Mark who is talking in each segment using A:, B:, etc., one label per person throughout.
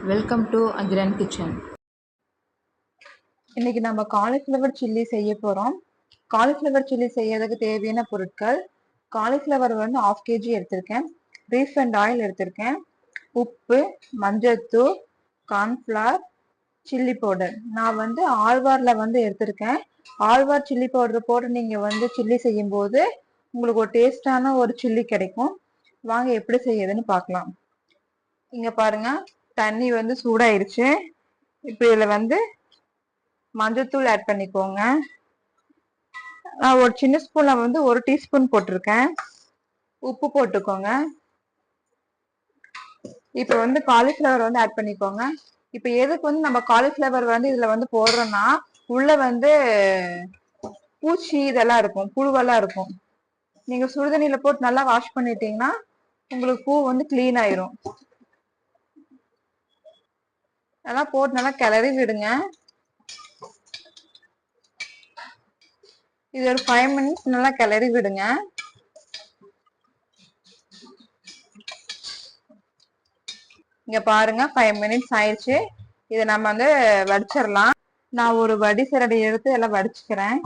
A: Welcome to Akilan kitchen.
B: இன்னைக்கு நம்ம cauliflower chilli செய்ய போறோம். காலிஃப்ளவர் சில்லி செய்யறதுக்கு தேவையான பொருட்கள்: காலிஃப்ளவர் வந்து 1/2 kg எடுத்திருக்கேன், ரீஃபைண்ட் ஆயில் எடுத்திருக்கேன், உப்பு, மஞ்சள்தூள், கார்ன்ஃபிளவர், சில்லி பவுடர். நான் வந்து ஆழ்வார்ல வந்து எடுத்திருக்கேன். ஆழ்வார் சில்லி பவுடர் போட்டு நீங்க வந்து சில்லி செய்யும் போது உங்களுக்கு ஒரு டேஸ்டான ஒரு சில்லி கிடைக்கும். வாங்க எப்படி செய்யறதுன்னு பார்க்கலாம். இங்க பாருங்க, தண்ணி வந்து சூடாயிருச்சு. இப்போ இதுல வந்து மஞ்சள்தூள் ஆட் பண்ணிக்கோங்க. நான் ஒரு சின்ன ஸ்பூன்ல வந்து 1 டீஸ்பூன் போட்டிருக்கேன். உப்பு போட்டுக்கோங்க. இப்போ வந்து காலிஃப்ளவர் வந்து ஆட் பண்ணிக்கோங்க. இப்போ எதுக்கு வந்து நம்ம காலிஃப்ளவர் வந்து இதுல வந்து போடுறோம்னா, உள்ள வந்து பூச்சி இதெல்லாம் இருக்கும், புழுவெல்லாம் இருக்கும். நீங்க சுடுதண்ணியில போட்டு நல்லா வாஷ் பண்ணிட்டீங்கன்னா உங்களுக்கு பூ வந்து கிளீன் ஆயிரும். அதெல்லாம் போட்டு நல்லா கிளறி விடுங்க. இது ஒரு 5 minutes நல்லா கிளறி விடுங்க. இங்க பாருங்க, 5 minutes ஆயிடுச்சு. இதை நம்ம வந்து வடிச்சிடலாம். நான் ஒரு வடி சரடி எடுத்து எல்லாம் வடிச்சுக்கிறேன்.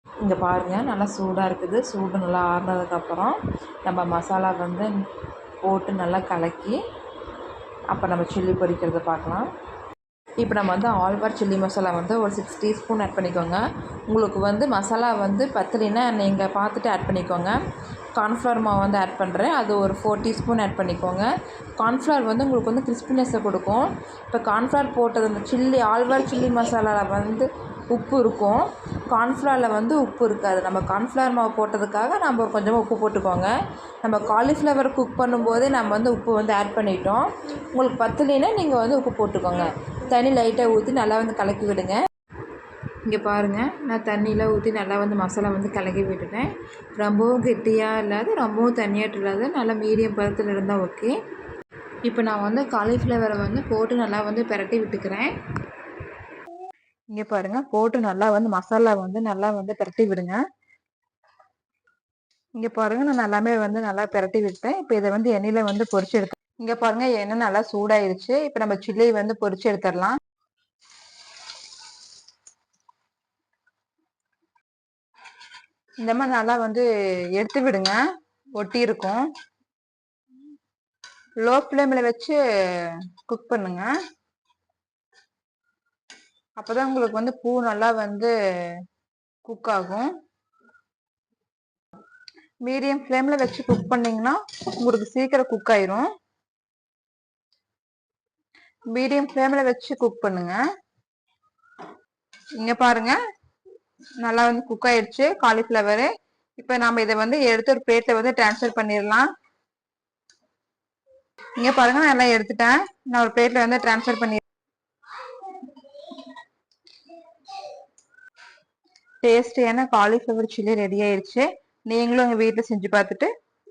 A: இங்கே பாருங்கள், நல்லா சூடாக இருக்குது. சூடு நல்லா ஆறுனதுக்கப்புறம் நம்ம மசாலா வந்து போட்டு நல்லா கலக்கி அப்போ நம்ம சில்லி பொரிக்கிறத பார்க்கலாம். இப்போ நம்ம வந்து ஆழ்வார் சில்லி மசாலா வந்து ஒரு 6 டீஸ்பூன் ஆட் பண்ணிக்கோங்க. உங்களுக்கு வந்து மசாலா வந்து பத்தலைன்னா நீங்கள் பார்த்துட்டு ஆட் பண்ணிக்கோங்க. கார்ன்ஃப்ளவர் மாவு வந்து ஆட் பண்ணுறேன், அது ஒரு 4 டீஸ்பூன் ஆட் பண்ணிக்கோங்க. கார்ன்ஃப்ளவர் வந்து உங்களுக்கு வந்து கிறிஸ்பினஸை கொடுக்கும். இப்போ கார்ன்ஃப்ளவர் போட்டது அந்த சில்லி ஆழ்வார் சில்லி மசாலாவில் வந்து உப்பு இருக்கும், கார்ன்ஃப்ளவரில் வந்து உப்பு இருக்காது. நம்ம கார்ன்ஃப்ளவர் மாவு போட்டதுக்காக நம்ம கொஞ்சமாக உப்பு போட்டுக்கோங்க. நம்ம காலிஃப்ளவர் குக் பண்ணும்போதே நம்ம வந்து உப்பு வந்து ஆட் பண்ணிட்டோம். உங்களுக்கு பத்தலைன்னா நீங்கள் வந்து உப்பு போட்டுக்கோங்க. தண்ணி லைட்டாக ஊற்றி நல்லா வந்து கலக்கி விடுங்க. இங்கே பாருங்கள், நான் தண்ணியில் ஊற்றி நல்லா வந்து மசாலா வந்து கலக்கி விட்டுட்டேன். ரொம்பவும் கெட்டியாக இல்லாத, ரொம்பவும் தண்ணியாட்டு இல்லாத, நல்லா மீடியம் பதத்தில் இருந்தால் ஓகே. இப்போ நான் வந்து காலிஃப்ளவரை வந்து போட்டு நல்லா வந்து பிரட்டி விட்டுக்கிறேன்.
B: இங்க பாருங்க, போட்டு நல்லா வந்து மசாலா வந்து நல்லா வந்து பிரட்டி விடுங்க. இங்க பாருங்க, நான் எல்லாமே வந்து நல்லா பிரட்டி விட்டேன். இப்போ இதை வந்து எண்ணெயில வந்து பொரிச்சு எடுத்து. இங்க பாருங்க, எண்ணெய் நல்லா சூடாயிருச்சு. இப்போ நம்ம சில்லி வந்து பொரிச்சு எடுத்துடலாம். இந்த மாதிரி நல்லா வந்து எடுத்து விடுங்க, ஒட்டி இருக்கும். லோ ஃப்ளேம்ல வச்சு குக் பண்ணுங்க. அப்பதான் உங்களுக்கு வந்து பூ நல்லா வந்து குக் ஆகும். மீடியம் ஃப்ளேம்ல வச்சு குக் பண்ணீங்கன்னா உங்களுக்கு சீக்கிரம் குக் ஆயிரும். மீடியம் ஃப்ளேம்ல வச்சு குக் பண்ணுங்க. இங்க பாருங்க, நல்லா வந்து குக் ஆயிடுச்சு காலிஃப்ளவர். இப்ப நாம இதை வந்து எடுத்து ஒரு பிளேட்ல வந்து டிரான்ஸ்ஃபர் பண்ணிடலாம். இங்க பாருங்க, நான் எல்லாம் எடுத்துட்டேன். நான் ஒரு பிளேட்ல வந்து டிரான்ஸ்ஃபர் பண்ணி. டேஸ்டியான காலிஃப்ளவர் சில்லி ரெடி ஆயிடுச்சு. நீங்களும் உங்க வீட்டுல செஞ்சு பார்த்துட்டு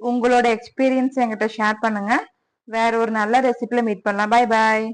B: உங்களோட எக்ஸ்பீரியன்ஸ் என்கிட்ட ஷேர் பண்ணுங்க. வேற ஒரு நல்ல ரெசிபில மீட் பண்ணலாம். Bye bye.